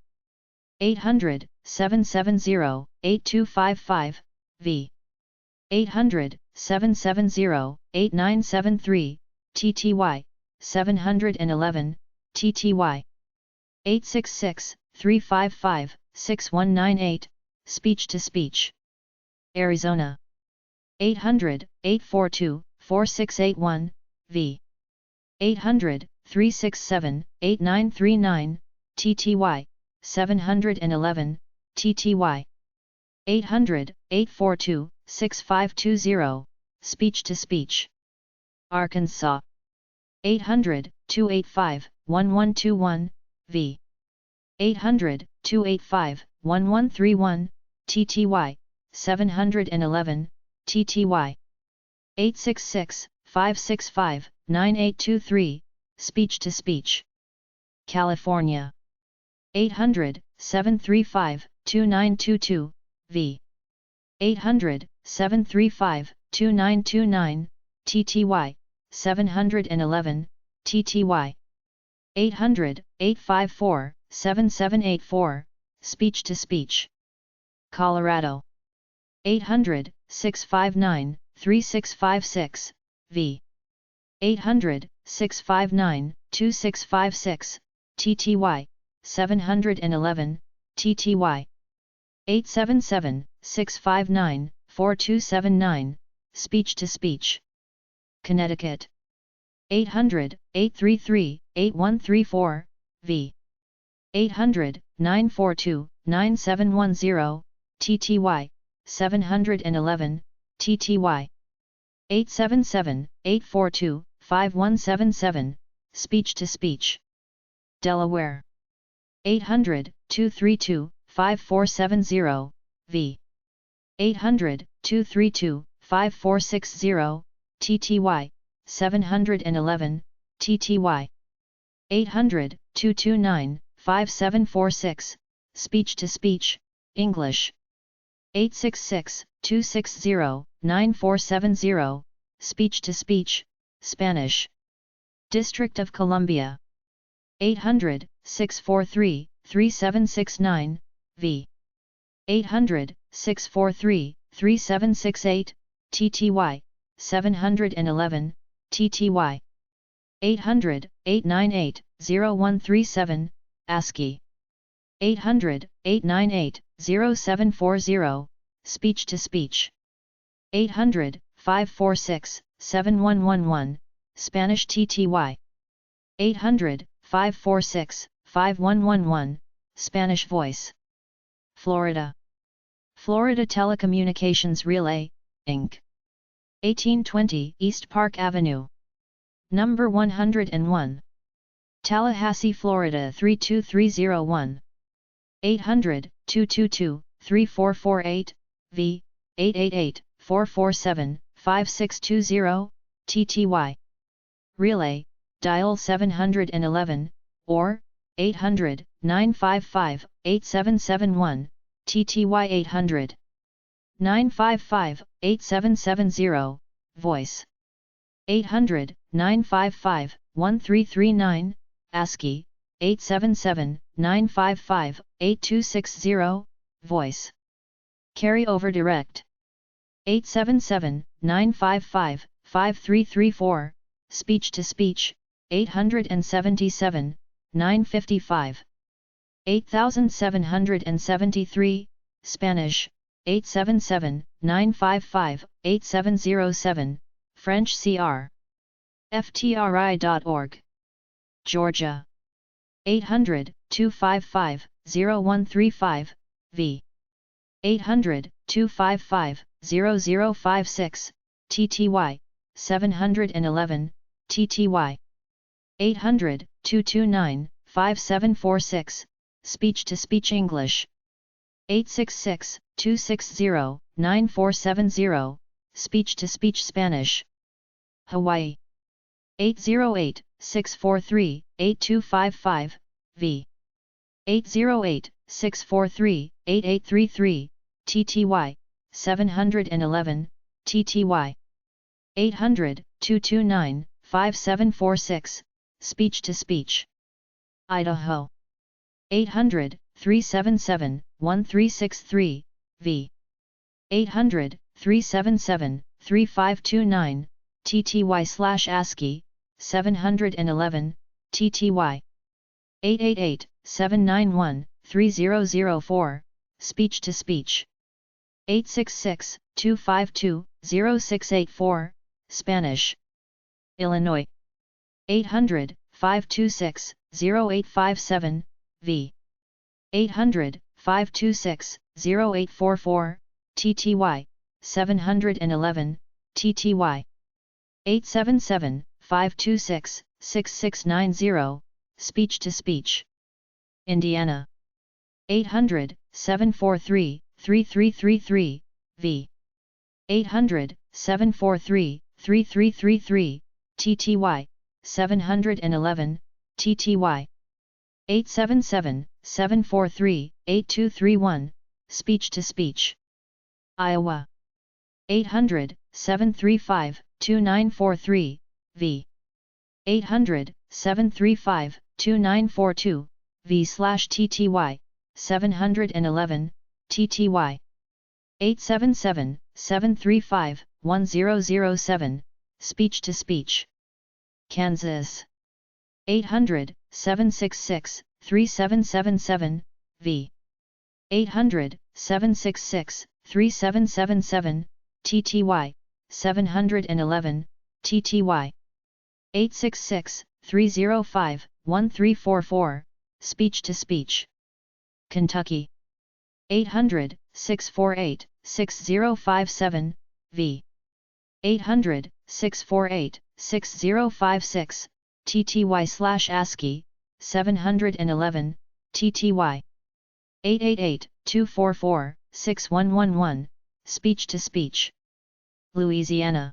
800-770-8255, v. 800-770-8973, TTY, 711, TTY. 866-355-6198, speech-to-speech. Arizona. 800-842-4681, v. 800-367-8939, TTY, 711, TTY. 800-842-6520, speech-to-speech. Arkansas. 800-285-1121, v. 800-285-1131, TTY, 711, TTY. 866-565-9823, speech-to-speech. California. 800-735-2922, v. 800-735-2929, TTY, 711, TTY. 800-854-7784, speech-to-speech. Colorado. 800-659-3656, v. 800-659-2656, TTY, 711, TTY. 877-659-4279, speech-to-speech. Connecticut. 800-833-8134, v. 800-942-9710, TTY, 711, TTY. 877-842-5177, speech-to-speech. Delaware. 800-232-5470, v. 800-232-5460, TTY, 711, TTY. 800-229-5746, speech-to-speech, English. 866-260-9470, speech-to-speech, Spanish. District of Columbia. 800-643-3769, v. 800-643-3768, TTY, 711, TTY. 800-898-0137, ASCII. 800-898-0740, speech-to-speech. 800-546-7111, Spanish TTY. 800-546-5111, Spanish Voice. Florida. Florida Telecommunications Relay, Inc. 1820 East Park Avenue. Number 101. Tallahassee, Florida 32301. 800-222-3448, v. 888-447-5620, TTY. Relay, dial 711, or 800-955-8771, TTY 800-955-8770, voice. 800-955-1339, ASCII, 877-955-8260, voice. Carryover direct. 877-955-5334, speech-to-speech, 877, 955. 8773, Spanish, 877-955-8707, French CR. ftri.org. Georgia. 800-255-0135, v. 800-255-0056, TTY, 711, TTY. 800-229-5746, speech-to-speech English. 866-260-9470, speech-to-speech Spanish. Hawaii. 808-643-8255, v. 808-643-8833, TTY, 711, TTY. 800-229-5746, speech-to-speech. Idaho. 800-377-1363, v. 800-377-3529, TTY/ASCII, 711, TTY. 888-791-3004, speech-to-speech. 866-252-0684, Spanish. Illinois. 800-526-0857, v. 800-526-0844, TTY, 711, TTY. 877-526-6690, speech-to-speech. Indiana. 800-743-3333, v. 800-743-3333, TTY, 711, TTY. 877-743-8231, speech-to-speech. Iowa. 800-735-2943, v. 800-735-2942, v/TTY, 711, TTY. 877-735-1007, speech-to-speech. Kansas. 800-766-3777, v. 800-766-3777, TTY, 711, TTY. 866-305-1344, speech-to-speech. Kentucky. 800-648-6057, v. 800-648-6056, TTY/ASCII, 711, TTY. 888-244-6111, speech-to-speech. Louisiana.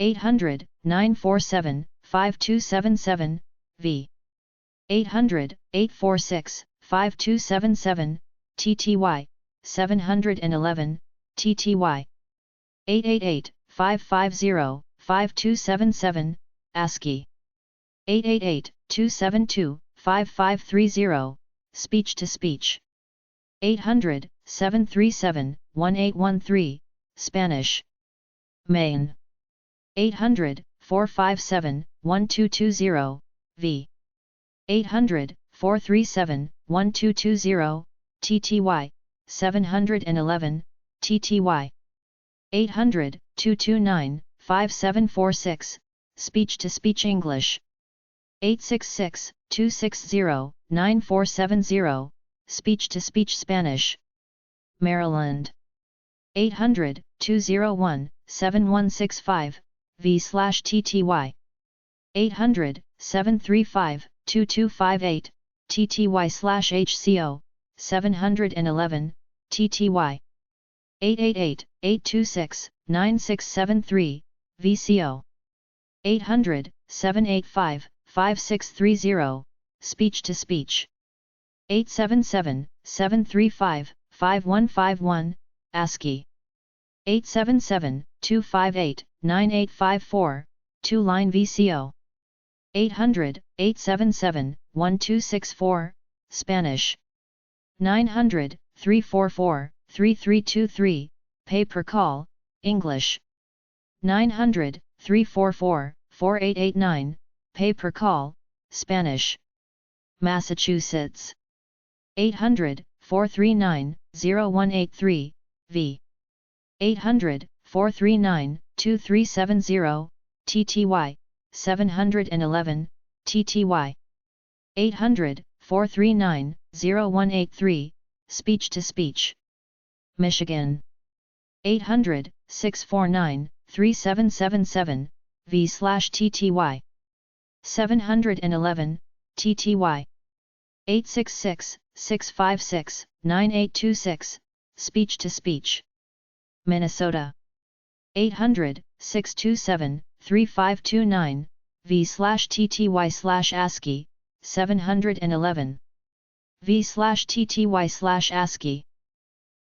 800-947-5277, v. 800-846-5277, TTY, 711, TTY. 888-550-5277, ASCII. 888-272-5530, speech-to-speech. 800-737-1813, Spanish. Maine. 800-457-1220, v. 800-437-1220, TTY, 711, TTY. 800-229-5746, speech-to-speech English. 866-260-9470, speech-to-speech Spanish. Maryland. 800-201-7165, v/TTY. 800-735-2258, TTY/HCO, 711, TTY. 888-826-9673, VCO. 800-785-5630, speech-to-speech. 877-735-5151, ASCII. 877-258-9854, two-line VCO. 800-877-1264, Spanish. 900-344-3323, pay per call, English. 900-344-4889, pay per call, Spanish. Massachusetts. 800-439-0183, v. 800-439-2370, TTY, 711, TTY. 800-439-0183, speech-to-speech. Michigan. 800-649-3777, v/TTY. 711, TTY. 866-656-9826, speech-to-speech. Minnesota. 800-627-3529, v/TTY/ASCII, 711. v/TTY/ASCII.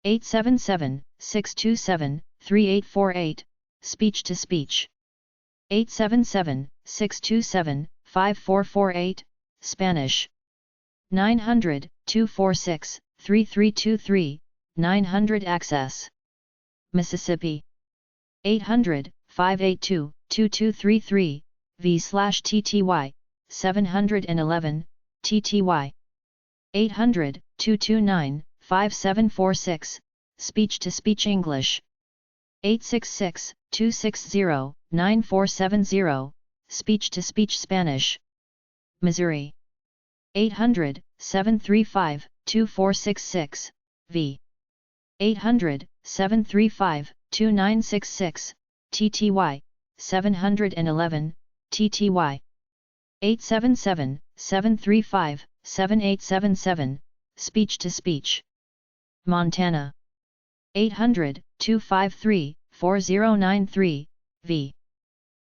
877-627-3848, speech-to-speech. 877-627-5448, Spanish. 900 246-3323, 900 access. Mississippi 800-582-2233, v/TTY, 711, TTY 800-229-5746, speech-to-speech English 866-260-9470, speech-to-speech Spanish. Missouri 800-735-2466, v. 800-735-2966, TTY, 711, TTY 877-735-7877, speech-to-speech. Montana 800-253-4093, v.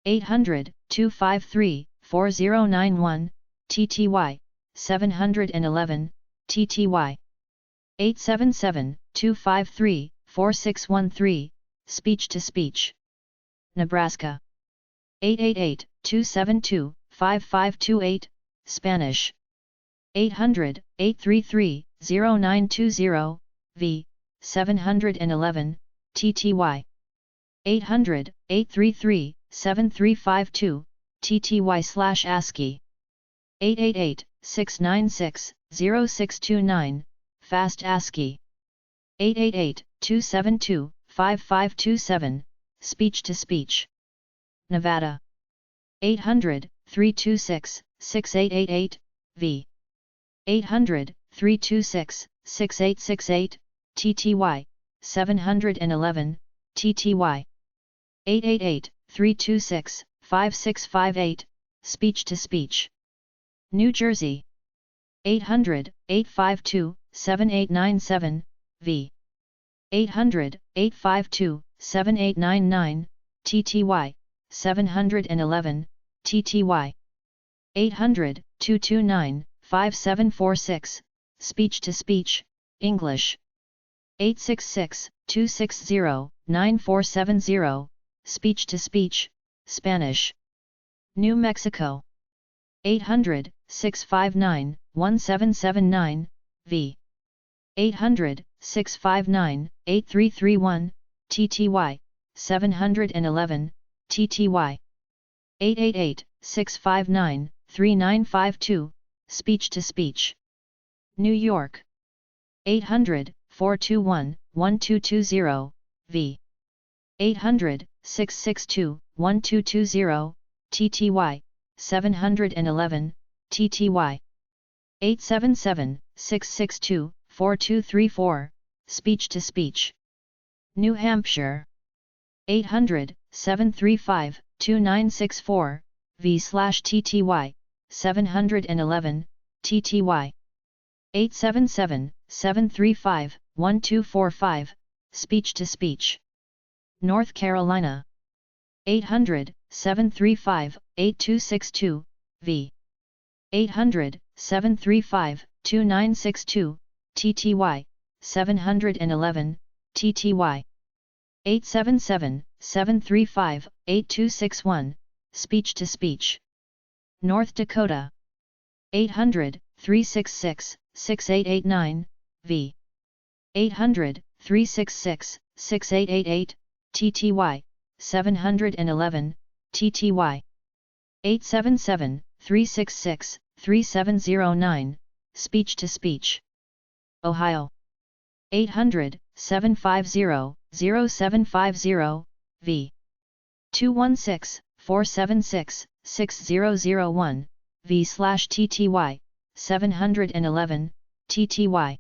800-253-4091, TTY, 711, TTY 877-253-4613, speech-to-speech. Nebraska 888-272-5528, Spanish 800-833-0920, v. 711, TTY 800-833-7352, TTY/ASCII 888-696-0629, Fast ASCII 888-272-5527, speech-to-speech. Nevada 800-326-6888, v. 800-326-6868, TTY, 711, TTY 888-326-5658, speech-to-speech. New Jersey 800-852-7897, v. 800-852-7899, TTY, 711, TTY 800-229-5746, speech-to-speech, English 866-260-9470, speech-to-speech, Spanish. New Mexico 800-659-1779, v. 800-659-8331, TTY, 711, TTY 888-659-3952, speech-to-speech. New York 800-421-1220, v. 800-662-1220, TTY, 711, TTY 877-662-4234, speech-to-speech. New Hampshire 800-735-2964, v/TTY, 711, TTY 877-735-1245, speech-to-speech. North Carolina 800-735-8262, v. 800-735-2962, TTY, 711, TTY 877-735-8261, speech-to-speech. North Dakota 800-366-6889, v. 800-366-6888, TTY, 711, TTY 877-366-3709, speech-to-speech. Ohio 800-750-0750, v. 216-476-6001, v/TTY, 711, TTY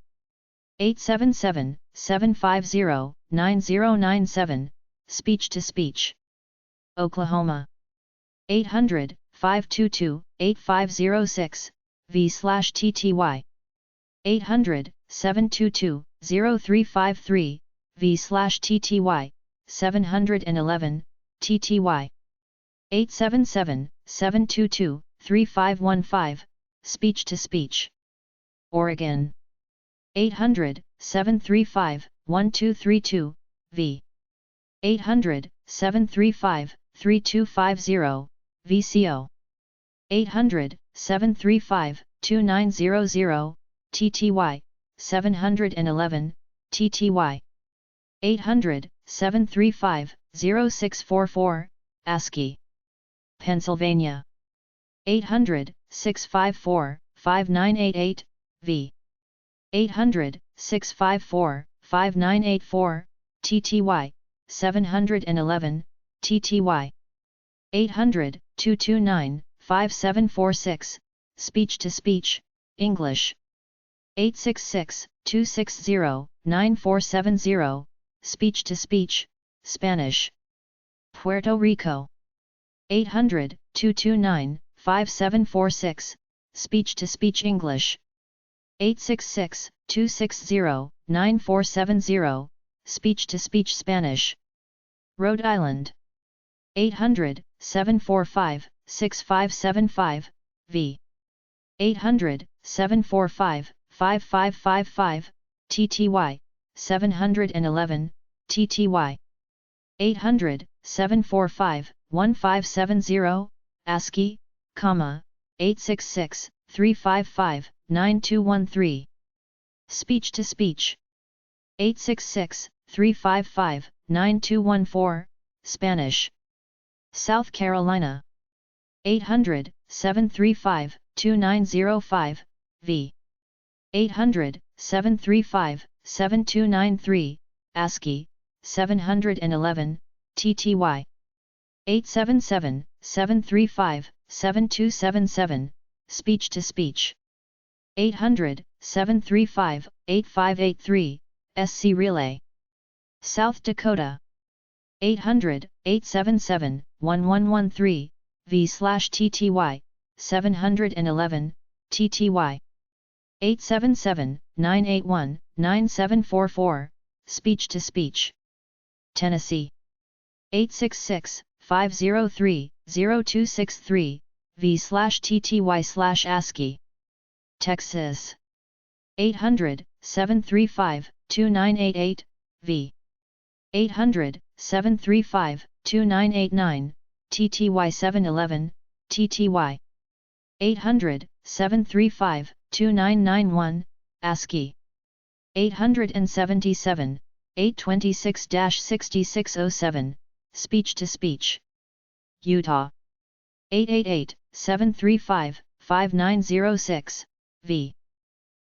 877-750-9097, speech-to-speech. Oklahoma 800-522-8506, v/TTY 800-722-0353, v/TTY, 711, TTY 877-722-3515, speech-to-speech. Oregon 800-735-1232, v. 800-735-3250, VCO 800-735-2900, TTY, 711, TTY. 800-735-0644, ASCII. Pennsylvania. 800-654-5988, V. 800-654-5984, TTY, 711, TTY. 800-229-5746, Speech-to-Speech, English. 866-260-9470, Speech-to-Speech, Spanish. Puerto Rico. 800-229-5746, Speech-to-Speech English. 866-260-9470, Speech-to-Speech Spanish. Rhode Island. 800-745-6575, V. 800-745-5555, TTY, 711, TTY. 800-745-1570, ASCII, 866-355-9213. Speech-to-Speech. 866-355-9214, Spanish. South Carolina. 800-735-2905, V. 800-735-7293, ASCII, 711, TTY. 877-735-7277, Speech-to-Speech. 800-735-8583, SC Relay. South Dakota. 800-877-1113, V/TTY, 711, TTY. 877-981-9744, Speech-to-Speech. Tennessee. 866-503-0263, V/TTY/ASCII. Texas. 800-735-2988, V. 800-735-2989, TTY 711, TTY. 800-735-2991, ASCII. 877-826-6607, Speech-to-Speech. Utah. 888-735-5906, V.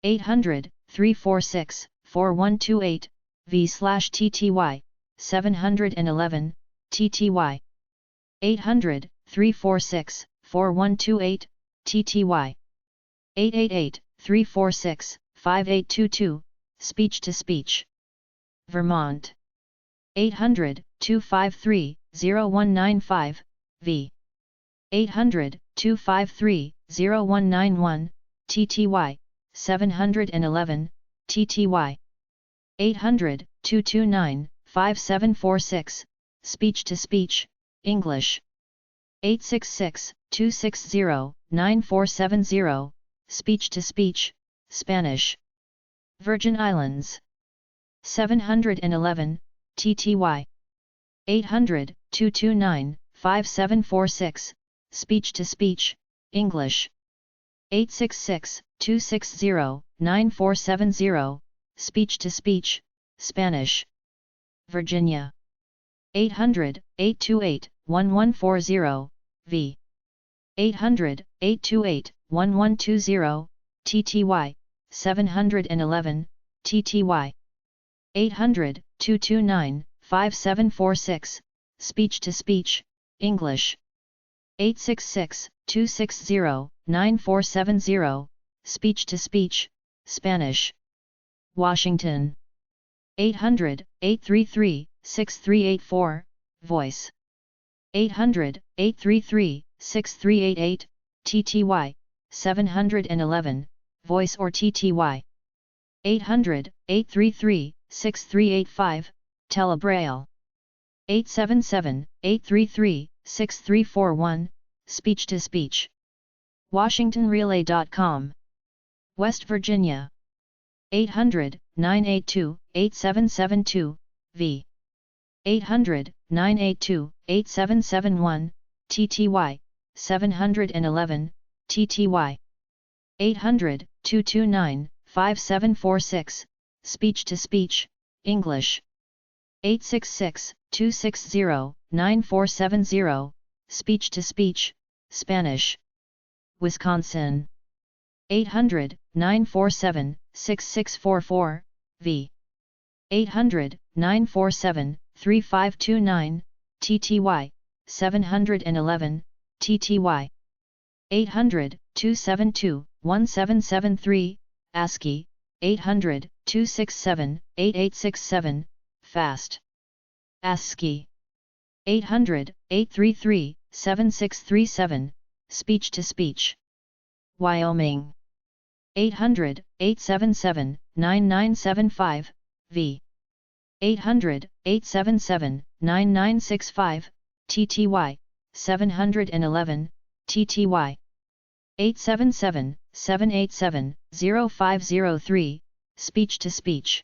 800-346-4128, V/TTY, 711, TTY. 800-346-4128, TTY. 888-346-5822, Speech-to-Speech. Vermont. 800-253-0195, V. 800-253-0191, TTY, 711, TTY. 800-229-5746, Speech-to-Speech, English. 866-260-9470, Speech-to-Speech, Spanish. Virgin Islands. 711, TTY. 800-229-5746, Speech-to-Speech, English. 866-260-9470, Speech-to-Speech, Spanish. Virginia. 800-828-1140, V. 800-828-1120, TTY, 711, TTY. 800-229-5746, Speech-to-Speech, English. 866-260-9470, Speech-to-Speech, Spanish. Washington. 800-833-6384, Voice. 800-833-6388, TTY, 711, Voice or TTY. 800-833-6385, Telebraille. 877-833-6341, Speech-to-Speech. WashingtonRelay.com. West Virginia. 800-982-8772, V. 800-982-8771, TTY, 711, TTY. 800-229-5746, 5746, Speech to Speech, English. 866-260-9470, Speech to Speech, Spanish. Wisconsin. 800-947-6644, v. 800-947-3529, TTY, 711, TTY. 800-272-1773, ASCII, 800-267-8867, FAST. ASCII. 800-833-7637, Speech to Speech. Wyoming. 800-877-9975, v. 800-877-9965, TTY, 711, TTY. 877-787-0503, Speech to Speech.